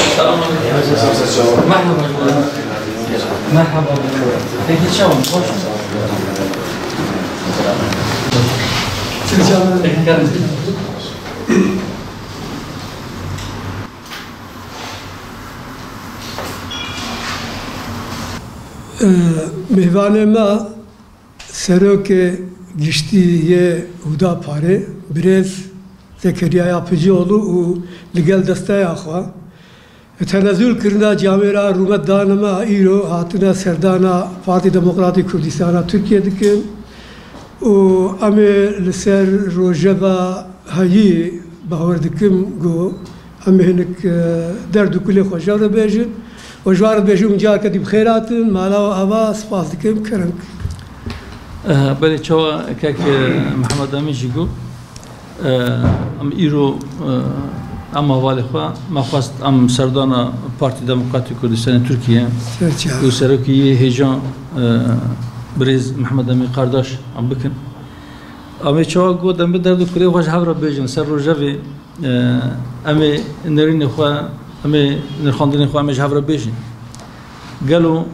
السلام عليكم. مرحبا. مرحبا. هيك تشاوم خوش. مهوان ما سروک گشتی هدا پاره برز زکریا یاپجیولو و لگل دسته آخوا تنازل کردن جامعه رومت دانما ایرو هاتنا سردانا پارتی دموکراتی کردستان ترکیه دکن و امی لسر روجبا هایی باور دکم گو امی هنک درد کلی خوشحال بیشن و جوار بیشون جا کدی بخیراتن مالا و آوا سپاس دکم کرنگ. بله چوا که محمد امیجی گو ام ایرو ام حوالی خواه ما خواست ام سردانا پارتی دموکراتی کردستان ترکیه و سروکی هیجان بریز محمد امی قرداش ام بکن امی چوا گو دم بدرد کلی خوش هفره بیجن سر رو جوی امی نرین خواه امی نرخاندن خواه امیش هفره بیجن گلو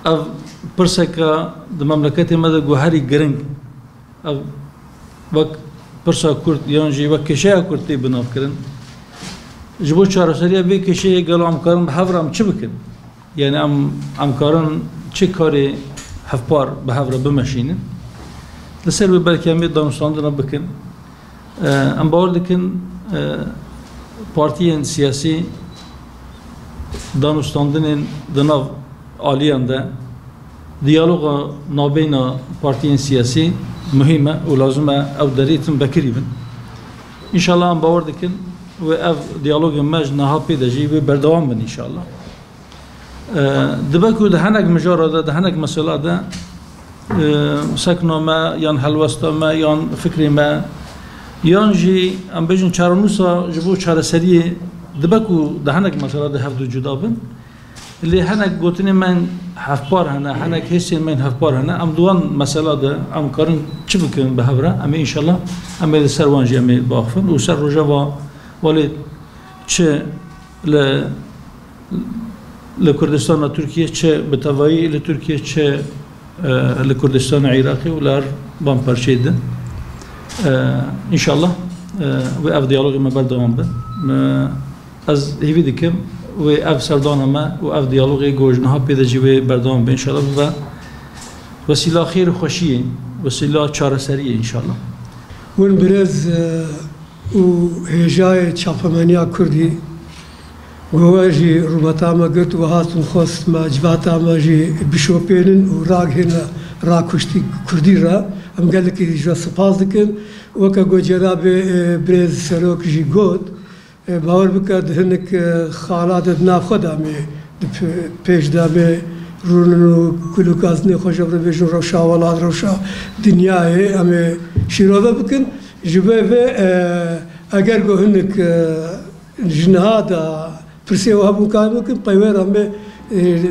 اف پرسکا د مملکت مده گوهری گرنگ اف وقت پرسا کرد یان جی وقت کشیا کردی بناف کردن جبو چهارسالی به کشیا گلو ام کارن بهفرام چی بکن یعنی ام کارن چه کاری هفپار بهفرا بمشینن لسر به بلکه امی دانستاندن بکن ام باور دکن پارتیان سیاسی دانستاندن دناو عالیان ده دیالوگ نابینا پارتیان سیاسی مهمه و لازمه او دریتم بکریبن ان شاء الله ام باور دکن و اف دیالوگ مج نها پیدا جی و بردوام بن ان شاء الله دبکو ده هنگ مجارا ده هنگ مسئله ده سکنو ما یان حلوستا ما یان فکری ما یان جی ام بجن چارنوسا جبو چار سری دبکو ده هنگ مسئله ده هفت جدا بن اللي هناك قلتني من هفبار هناك هسين من هفبار ام دوان مسألة ده ام كارن شبكن بهبرة ام ان شاء الله ام السر وانجي ام باخفن وسر رجوا ولد چه لكردستان تركيا چه بتوائي لتركيا چه لكردستان عراقي ولار بام برشيد ان شاء الله واف ديالوج ما بردوام به از هيفي دكم و اف سردان ما و اف دیالوگی گوجنها پیدا جوی بردام به انشالله و وسیله خیر خوشیه وسیله چارەسەریه انشالله ون برز و هجای چاپمانیا کردی گواجی روبتا ما گرت و هاتون خواست ما جواتا ما جی بشوپینن و راگ هنا راکشتی کردی را ام گله کی جو سپاس دکن و که گوجرا به برز سروک جی گود باور بکرد هنک خالات ناف خدا می پیش دامه رونو کلوکازنی خوشم رو بیشتر روشا ولاد روشا دنیای اما شیروه بکن جبه و اگر گو هنک جنهادا پرسیو هبون کار بکن پیوار اما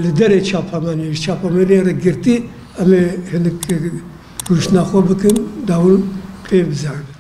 لدره چاپمانی را گرتی اما هنک روش نخو بکن داون پی بزرگ